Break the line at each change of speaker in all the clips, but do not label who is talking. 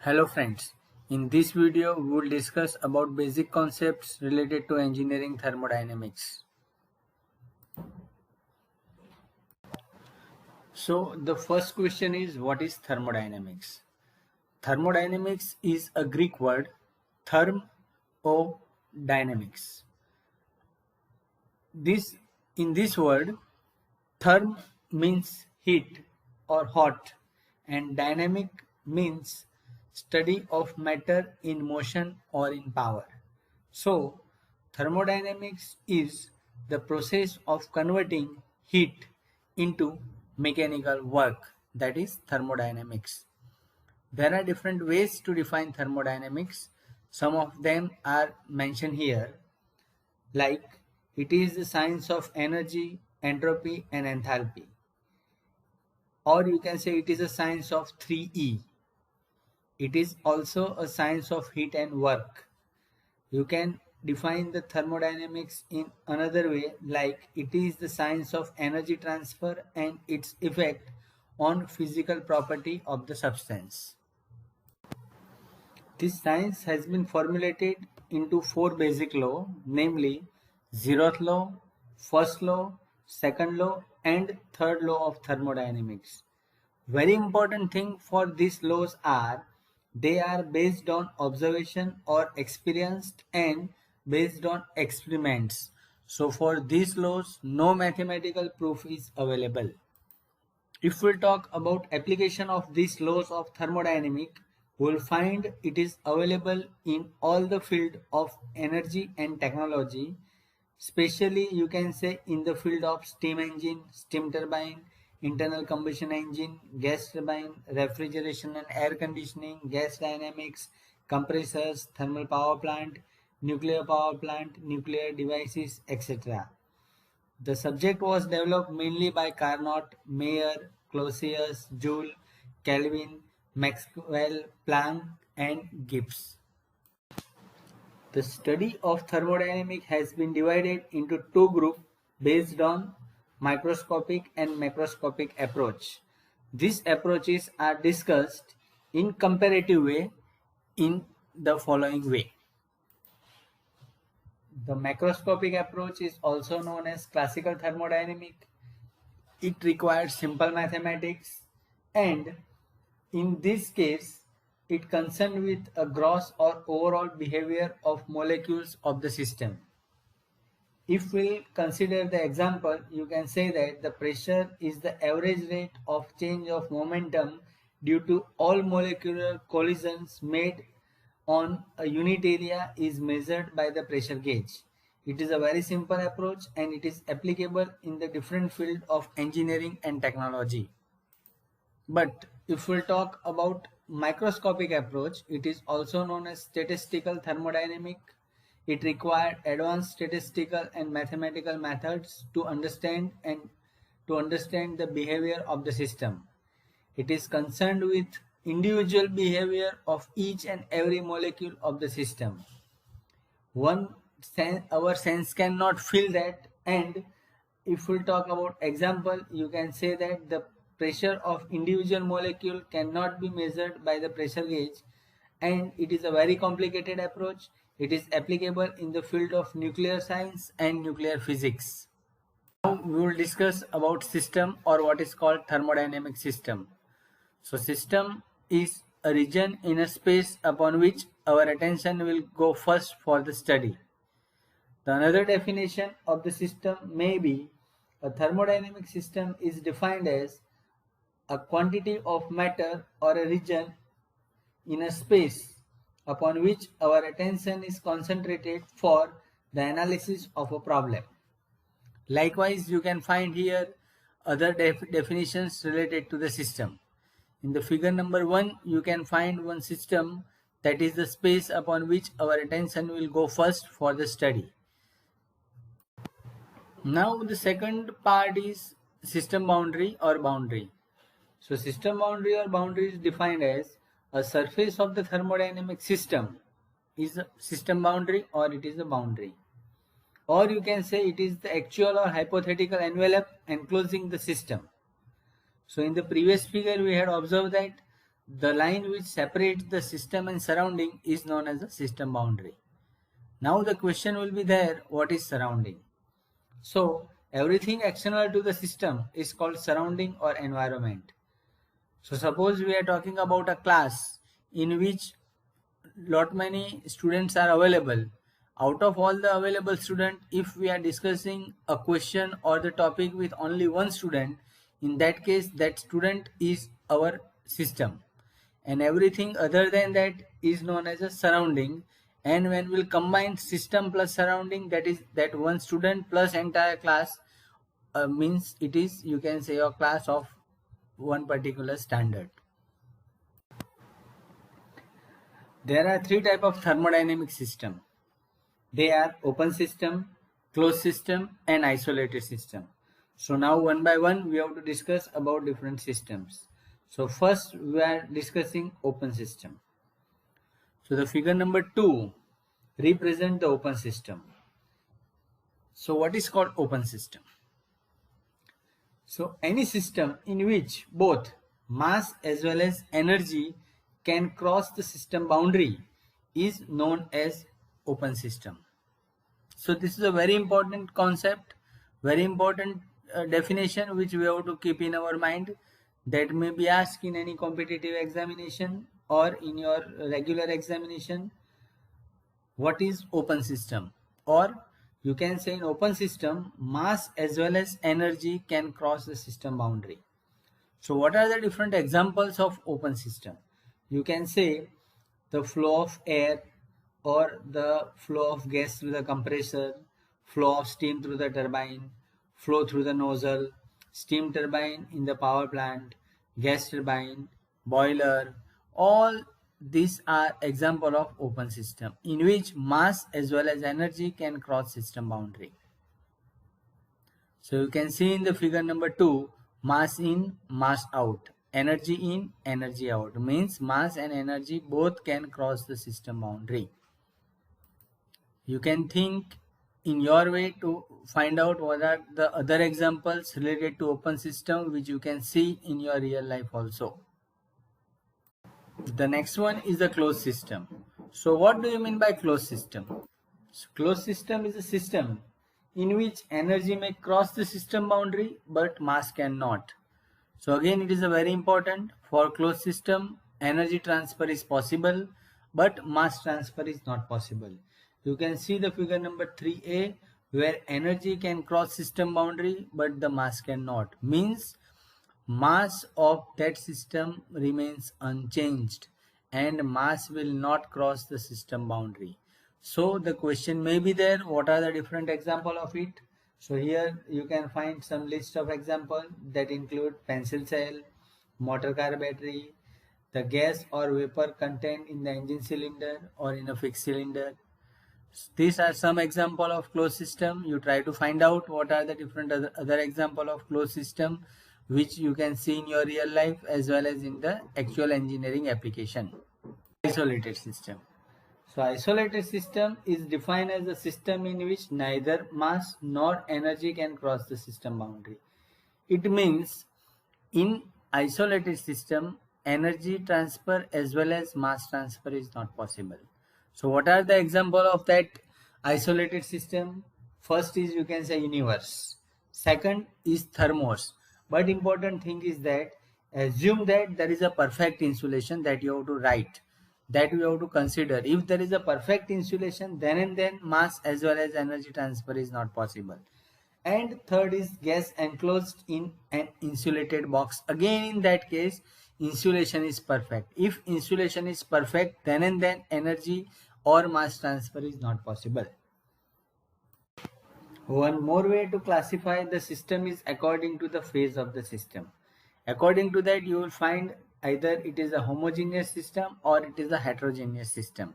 Hello friends, in this video we will discuss about basic concepts related to engineering thermodynamics. So the first question is, what is thermodynamics? Thermodynamics is a Greek word, therm o dynamics. In this word, therm means heat or hot and dynamic means study of matter in motion or in power. So, thermodynamics is the process of converting heat into mechanical work, that is thermodynamics. There are different ways to define thermodynamics. Some of them are mentioned here, like it is the science of energy, entropy and enthalpy. Or you can say it is a science of 3E. It is also a science of heat and work. You can define the thermodynamics in another way, like it is the science of energy transfer and its effect on physical property of the substance. This science has been formulated into four basic laws, namely zeroth law, first law, second law and third law of thermodynamics. Very important thing for these laws are they are based on observation or experienced and based on experiments. So for these laws, no mathematical proof is available. If we talk about application of these laws of thermodynamics, we will find it is available in all the field of energy and technology, especially you can say in the field of steam engine, steam turbine, internal combustion engine, gas turbine, refrigeration and air conditioning, gas dynamics, compressors, thermal power plant, nuclear devices, etc. The subject was developed mainly by Carnot, Mayer, Clausius, Joule, Kelvin, Maxwell, Planck, and Gibbs. The study of thermodynamics has been divided into two groups based on microscopic and macroscopic approach. These approaches are discussed in comparative way in the following way. The macroscopic approach is also known as classical thermodynamics. It requires simple mathematics and in this case it concerned with a gross or overall behavior of molecules of the system. If we consider the example, you can say that the pressure is the average rate of change of momentum due to all molecular collisions made on a unit area is measured by the pressure gauge. It is a very simple approach and it is applicable in the different field of engineering and technology. But if we talk about microscopic approach, it is also known as statistical thermodynamic. It required advanced statistical and mathematical methods to understand the behavior of the system. It is concerned with individual behavior of each and every molecule of the system. Our sense cannot feel that, and if we talk about example, you can say that the pressure of individual molecule cannot be measured by the pressure gauge, and it is a very complicated approach. It is applicable in the field of nuclear science and nuclear physics. Now we will discuss about system, or what is called thermodynamic system. So system is a region in a space upon which our attention will go first for the study. The another definition of the system may be a thermodynamic system is defined as a quantity of matter or a region in a space upon which our attention is concentrated for the analysis of a problem. Likewise, you can find here other definitions related to the system. In the figure number 1, you can find one system, that is the space upon which our attention will go first for the study. Now the second part is system boundary or boundary. So system boundary or boundary is defined as a surface of the thermodynamic system is a system boundary or it is a boundary. Or you can say it is the actual or hypothetical envelope enclosing the system. So in the previous figure we had observed that the line which separates the system and surrounding is known as the system boundary. Now the question will be there, what is surrounding? So everything external to the system is called surrounding or environment. So suppose we are talking about a class in which lot many students are available. Out of all the available students, if we are discussing a question or the topic with only one student, in that case that student is our system, and everything other than that is known as a surrounding. And when we'll combine system plus surrounding, that is that one student plus entire class, means it is, you can say, a class of one particular standard. There are three types of thermodynamic system. They are open system, closed system, and isolated system. So now one by one we have to discuss about different systems. So first we are discussing open system. So the figure number 2 represent the open system. So what is called open system? So any system in which both mass as well as energy can cross the system boundary is known as open system. So this is a very important concept, very important definition which we have to keep in our mind, that may be asked in any competitive examination or in your regular examination. What is open system? Or you can say in open system, mass as well as energy can cross the system boundary. So what are the different examples of open system? You can say the flow of air or the flow of gas through the compressor, flow of steam through the turbine, flow through the nozzle, steam turbine in the power plant, gas turbine, boiler. All these are example of open system in which mass as well as energy can cross system boundary. So you can see in the figure number 2, mass in, mass out, energy in, energy out, means mass and energy both can cross the system boundary. You can think in your way to find out what are the other examples related to open system which you can see in your real life also. The next one is the closed system. So what do you mean by closed system? So closed system is a system in which energy may cross the system boundary but mass cannot. So again, it is a very important, for closed system energy transfer is possible but mass transfer is not possible. You can see the figure number 3a where energy can cross system boundary but the mass cannot, means mass of that system remains unchanged and mass will not cross the system boundary. So the question may be there, what are the different example of it? So here you can find some list of example that include pencil cell, motor car battery, the gas or vapor contained in the engine cylinder or in a fixed cylinder. These are some example of closed system. You try to find out what are the different other example of closed system which you can see in your real life as well as in the actual engineering application. Isolated system. So isolated system is defined as a system in which neither mass nor energy can cross the system boundary. It means in isolated system, energy transfer as well as mass transfer is not possible. So what are the example of that isolated system? First is, you can say, universe. Second is thermos. But important thing is that assume that there is a perfect insulation that you have to write, that we have to consider. If there is a perfect insulation, then and then mass as well as energy transfer is not possible. And third is gas enclosed in an insulated box. Again, in that case, insulation is perfect. If insulation is perfect, then and then energy or mass transfer is not possible. One more way to classify the system is according to the phase of the system. According to that, you will find either it is a homogeneous system or it is a heterogeneous system.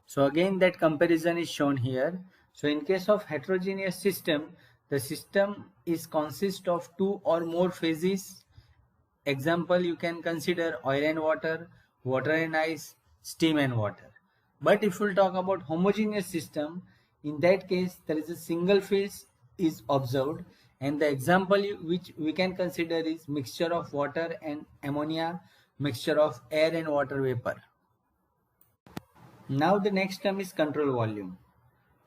So again, that comparison is shown here. So in case of heterogeneous system, the system is consist of 2 or more phases. Example, you can consider oil and water, water and ice, steam and water. But if we talk about homogeneous system, in that case there is a single phase is observed, and the example which we can consider is mixture of water and ammonia, mixture of air and water vapor. Now the next term is control volume.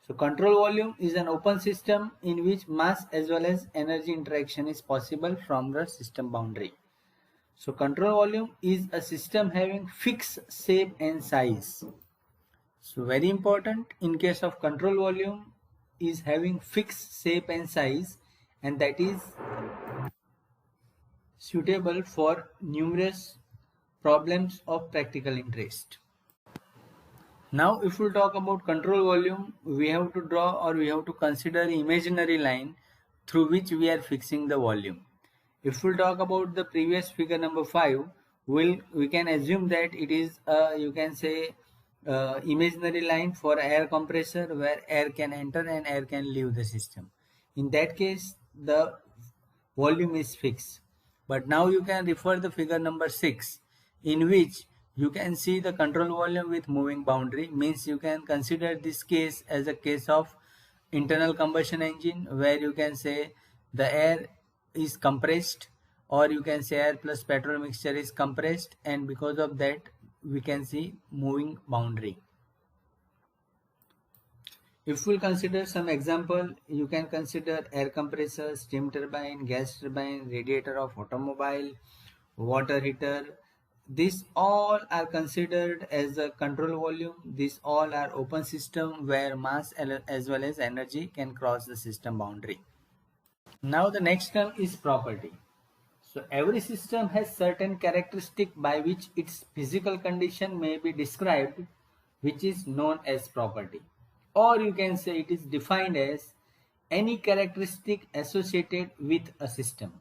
So control volume is an open system in which mass as well as energy interaction is possible from the system boundary. So control volume is a system having fixed shape and size. So very important in case of control volume is having fixed shape and size, and that is suitable for numerous problems of practical interest. Now if we talk about control volume, we have to draw or we have to consider imaginary line through which we are fixing the volume. If we talk about the previous figure number 5, we can assume that it is you can say imaginary line for air compressor where air can enter and air can leave the system. In that case, the volume is fixed. But now you can refer the figure number 6 in which you can see the control volume with moving boundary, means you can consider this case as a case of internal combustion engine where you can say the air is compressed, or you can say air plus petrol mixture is compressed, and because of that we can see moving boundary. If we consider some example, you can consider air compressor, steam turbine, gas turbine, radiator of automobile, water heater. These all are considered as a control volume. These all are open system where mass as well as energy can cross the system boundary. Now the next term is property. So every system has certain characteristic by which its physical condition may be described, which is known as property. Or you can say it is defined as any characteristic associated with a system.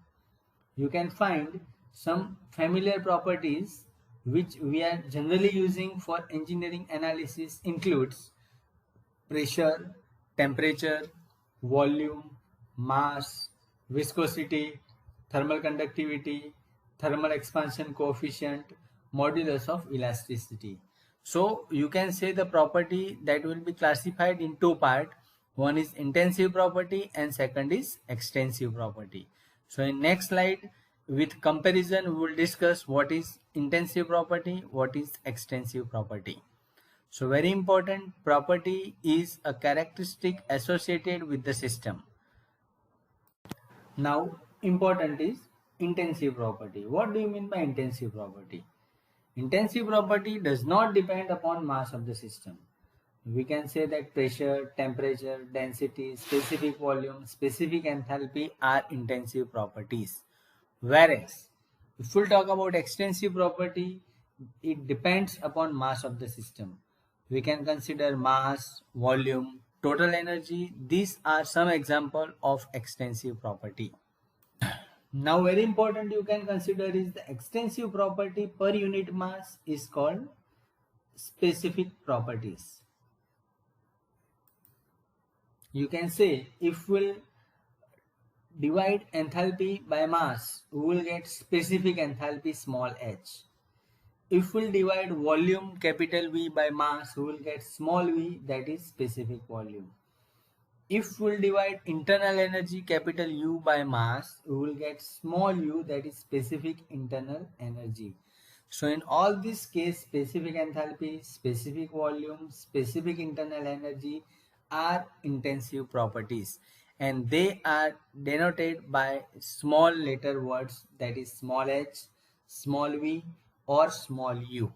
You can find some familiar properties which we are generally using for engineering analysis includes pressure, temperature, volume, mass, viscosity, thermal conductivity, thermal expansion coefficient, modulus of elasticity. So you can say the property that will be classified in two parts. One is intensive property and second is extensive property. So in next slide with comparison we will discuss what is intensive property, what is extensive property. So very important, property is a characteristic associated with the system. Now important is intensive property. What do you mean by intensive property? Intensive property does not depend upon mass of the system. We can say that pressure, temperature, density, specific volume, specific enthalpy are intensive properties. Whereas if we talk about extensive property, it depends upon mass of the system. We can consider mass, volume, total energy. These are some example of extensive property. Now very important you can consider is the extensive property per unit mass is called specific properties. You can say if we'll divide enthalpy by mass, we will get specific enthalpy small h. If we'll divide volume capital V by mass, we will get small v, that is specific volume. If we'll divide internal energy capital U by mass, we will get small u, that is specific internal energy. So in all this case, specific enthalpy, specific volume, specific internal energy are intensive properties, and they are denoted by small letter words, that is small h, small v or small u.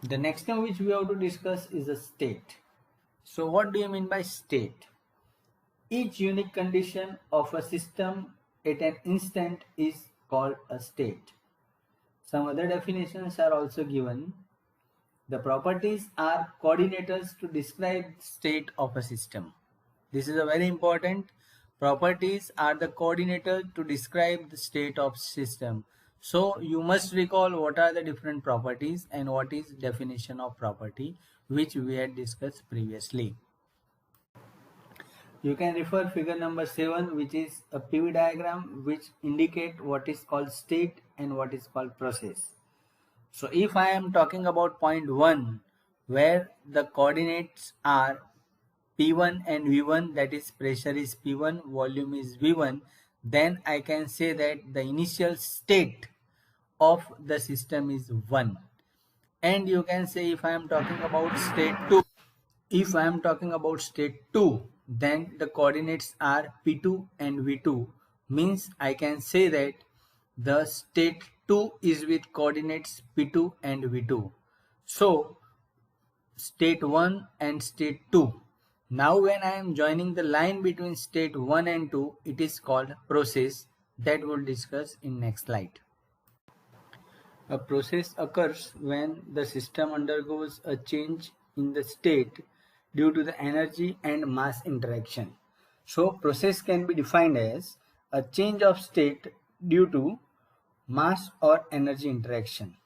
The next one which we have to discuss is a state. So what do you mean by state? Each unique condition of a system at an instant is called a state. Some other definitions are also given. The properties are coordinators to describe the state of a system. This is a very important. Properties are the coordinator to describe the state of system. So you must recall what are the different properties and what is definition of property, which we had discussed previously. You can refer figure number 7, which is a PV diagram which indicate what is called state and what is called process. So if I am talking about point 1 where the coordinates are P1 and V1, that is pressure is P1, volume is V1, then I can say that the initial state of the system is 1. And you can say if I am talking about state 2, if I am talking about state 2, then the coordinates are P2 and V2. Means I can say that the state 2 is with coordinates P2 and V2. So state 1 and state 2. Now when I am joining the line between state 1 and 2, it is called process, that we'll discuss in next slide. A process occurs when the system undergoes a change in the state due to the energy and mass interaction. So process can be defined as a change of state due to mass or energy interaction.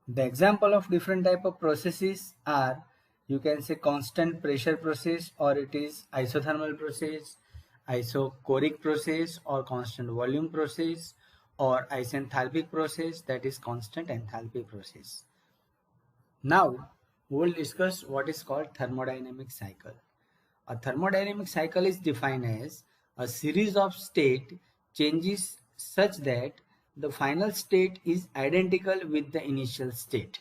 The example of different type of processes are, you can say constant pressure process, or it is isothermal process, isochoric process, or constant volume process, or isenthalpic process, that is constant enthalpy process. Now we will discuss what is called thermodynamic cycle. A thermodynamic cycle is defined as a series of state changes such that the final state is identical with the initial state.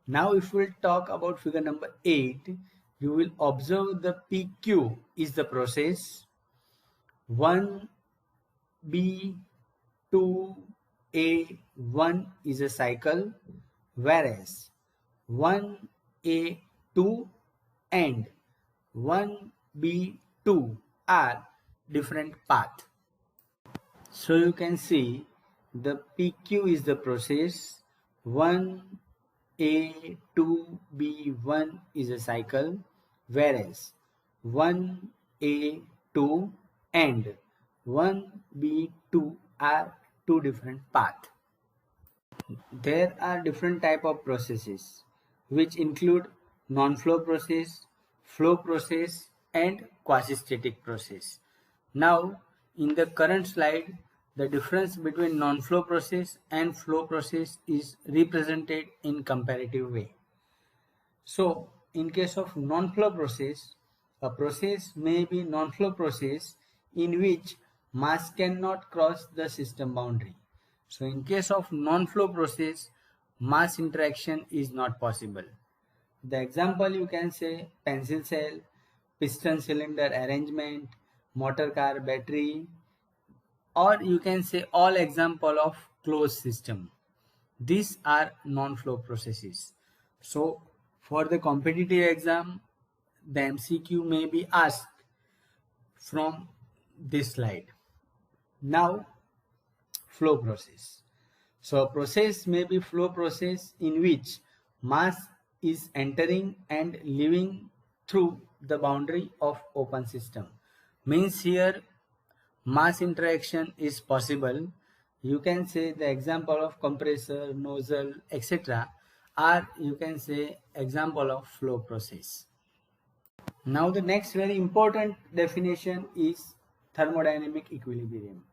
Now if we will talk about figure number 8, you will observe the PQ is the process, 1B, 2A1 is a cycle, whereas 1A2 and 1B2 are different path. So you can see the PQ is the process, 1A2B1 is a cycle, whereas 1A2 and 1B2 are two different paths. There are different type of processes which include non-flow process, flow process, and quasi-static process. Now in the current slide, the difference between non-flow process and flow process is represented in comparative way. So in case of non-flow process, a process may be non-flow process in which mass cannot cross the system boundary. So in case of non-flow process, mass interaction is not possible. The example you can say pencil cell, piston cylinder arrangement, motor car battery, or you can say all example of closed system. These are non-flow processes. So for the competitive exam, the MCQ may be asked from this slide. Now flow process. So a process may be flow process in which mass is entering and leaving through the boundary of open system. Means here mass interaction is possible. You can say the example of compressor, nozzle, etc. are, you can say, example of flow process. Now the next very important definition is thermodynamic equilibrium.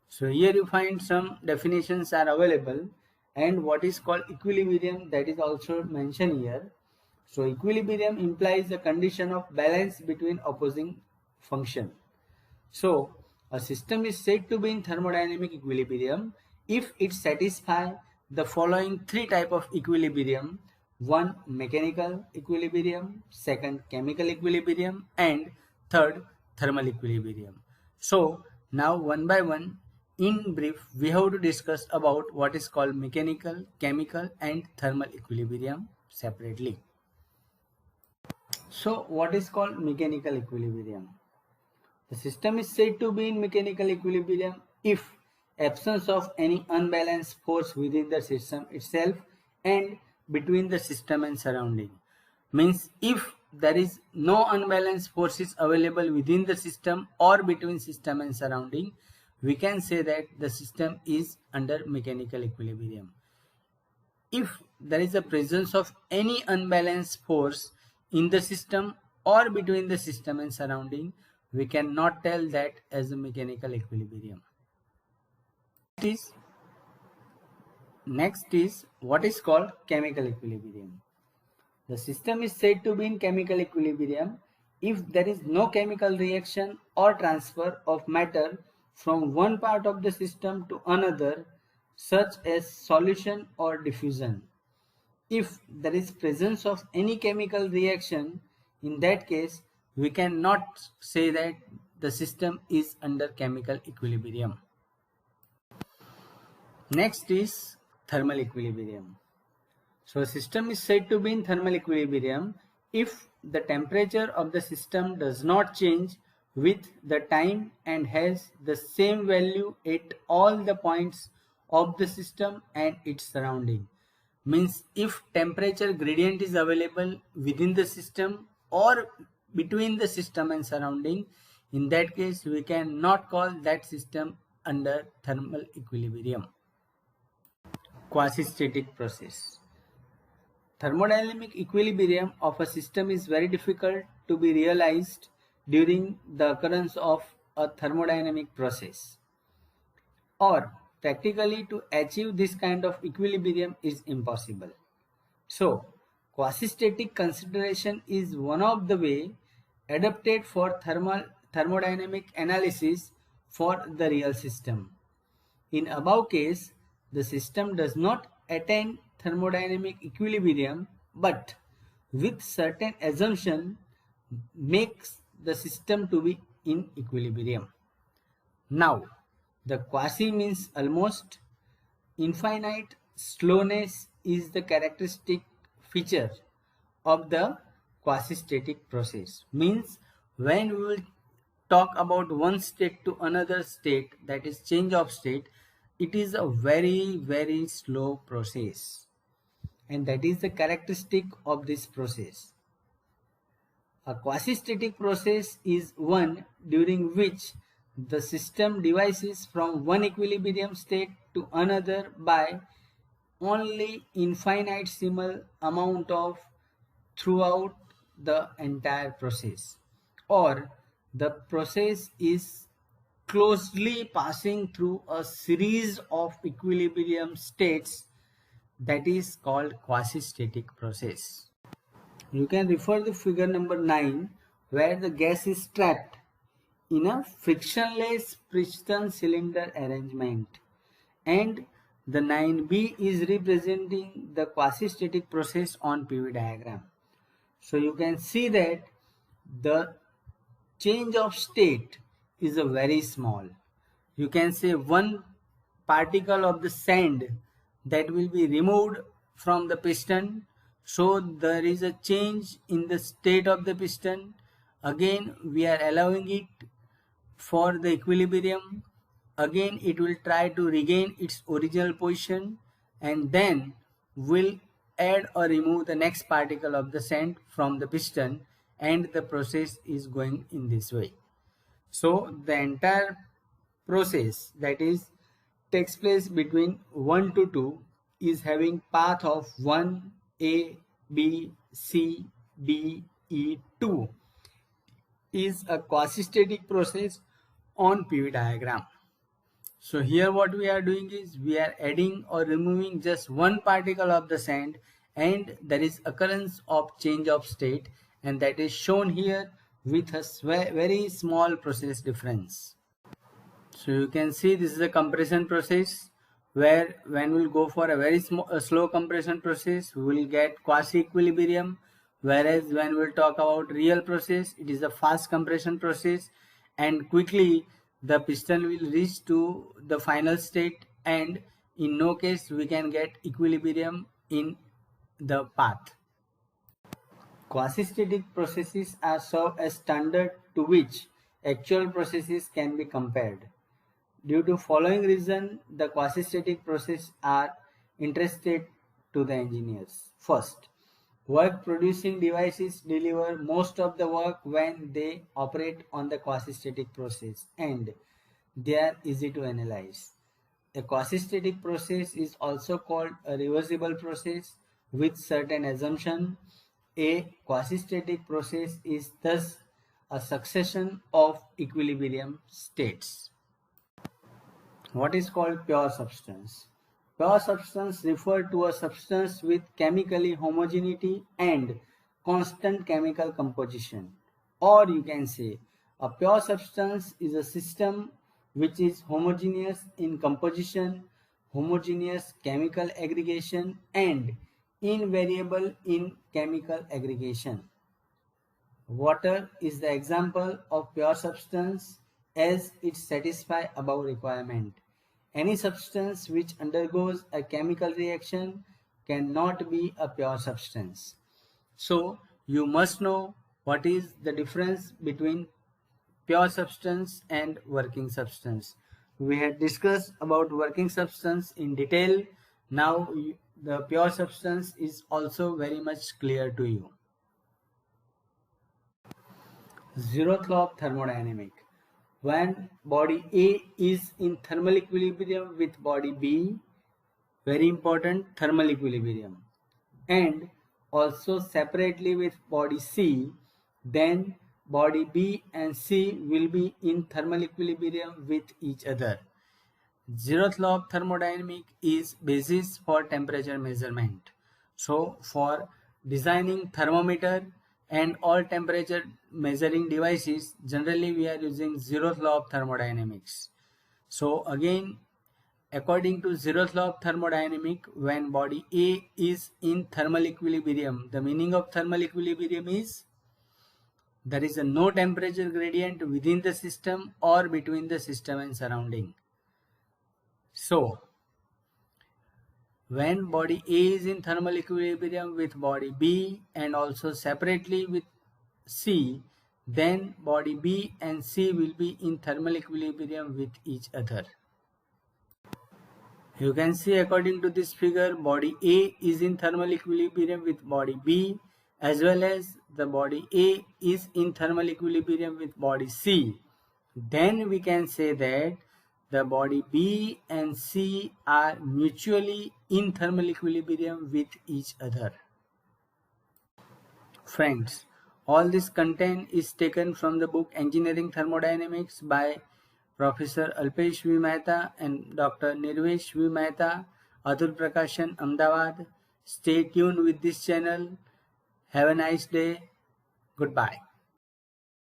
So here you find some definitions are available, and what is called equilibrium, that is also mentioned here. So equilibrium implies a condition of balance between opposing function. So a system is said to be in thermodynamic equilibrium if it satisfies the following three type of equilibrium: one, mechanical equilibrium; second, chemical equilibrium; and third, thermal equilibrium. So now one by one, in brief, we have to discuss about what is called mechanical, chemical, and thermal equilibrium separately. So what is called mechanical equilibrium? The system is said to be in mechanical equilibrium if absence of any unbalanced force within the system itself and between the system and surrounding. Means if there is no unbalanced forces available within the system or between system and surrounding, we can say that the system is under mechanical equilibrium. If there is a presence of any unbalanced force in the system or between the system and surrounding, we cannot tell that as a mechanical equilibrium. Next is what is called chemical equilibrium. The system is said to be in chemical equilibrium if there is no chemical reaction or transfer of matter from one part of the system to another, such as solution or diffusion. If there is presence of any chemical reaction, in that case, we cannot say that the system is under chemical equilibrium. Next is thermal equilibrium. So a system is said to be in thermal equilibrium if the temperature of the system does not change with the time and has the same value at all the points of the system and its surrounding. Means if temperature gradient is available within the system or between the system and surrounding, in that case we cannot call that system under thermal equilibrium. Quasi-static process. Thermodynamic equilibrium of a system is very difficult to be realized during the occurrence of a thermodynamic process, or practically to achieve this kind of equilibrium is impossible. So, quasi-static consideration is one of the way adapted for thermodynamic analysis for the real system. In above case, the system does not attain thermodynamic equilibrium, but with certain assumption makes the system to be in equilibrium. Now, the quasi means almost. Infinite slowness is the characteristic feature of the quasi-static process. Means when we will talk about one state to another state, that is change of state, it is a very slow process, and that is the characteristic of this process. A quasi-static process is one during which the system devices from one equilibrium state to another by only infinitesimal amount of throughout the entire process, or the process is closely passing through a series of equilibrium states, that is called quasi-static process. You can refer to figure number 9 where the gas is trapped in a frictionless piston cylinder arrangement, and the 9b is representing the quasi-static process on PV diagram. So you can see that the change of state is a very small. You can say one particle of the sand that will be removed from the piston, so there is a change in the state of the piston. Again we are allowing it for the equilibrium. Again it will try to regain its original position, and then will add or remove the next particle of the sand from the piston, and the process is going in this way. So the entire process, that is takes place between 1 to 2, is having path of 1 A B C D E 2, is a quasi-static process on PV diagram. So here what we are doing is we are adding or removing just one particle of the sand, and there is occurrence of change of state, and that is shown here with a very small process difference. So you can see this is a compression process, where when we'll go for a very slow compression process we will get quasi-equilibrium, whereas when we'll talk about real process it is a fast compression process, and quickly the piston will reach to the final state, and in no case we can get equilibrium in the path. Quasi-static processes are served as standard to which actual processes can be compared. Due to following reason, the quasi-static processes are interested to the engineers. First, work producing devices deliver most of the work when they operate on the quasi-static process, and they are easy to analyze. A quasi-static process is also called a reversible process with certain assumption. A quasi-static process is thus a succession of equilibrium states. What is called pure substance? Pure substance refer to a substance with chemically homogeneity and constant chemical composition. Or you can say a pure substance is a system which is homogeneous in composition homogeneous chemical aggregation, and invariable in chemical aggregation. Water is the example of pure substance as it satisfies above requirement. Any substance which undergoes a chemical reaction cannot be a pure substance. So you must know what is the difference between pure substance and working substance. We had discussed about working substance in detail. Now the pure substance is also very much clear to you. Zeroth law of thermodynamic. When body A is in thermal equilibrium with body B, very important, thermal equilibrium, and also separately with body C, then body B and C will be in thermal equilibrium with each other. Zeroth law of thermodynamic is basis for temperature measurement. So for designing thermometer and all temperature measuring devices, generally we are using zeroth law of thermodynamics. So again, according to zeroth law of thermodynamic, when body A is in thermal equilibrium, the meaning of thermal equilibrium is there is a no temperature gradient within the system or between the system and surrounding. So when body A is in thermal equilibrium with body B and also separately with C, then body B and C will be in thermal equilibrium with each other. You can see according to this figure, body A is in thermal equilibrium with body B, as well as the body A is in thermal equilibrium with body C. Then we can say that the body B and C are mutually in thermal equilibrium with each other. Friends, all this content is taken from the book Engineering Thermodynamics by Professor Alpesh V. Mehta and Dr. Nirvesh V. Mehta, Atul Prakashan, Ahmedabad. Stay tuned with this channel. Have a nice day. Goodbye.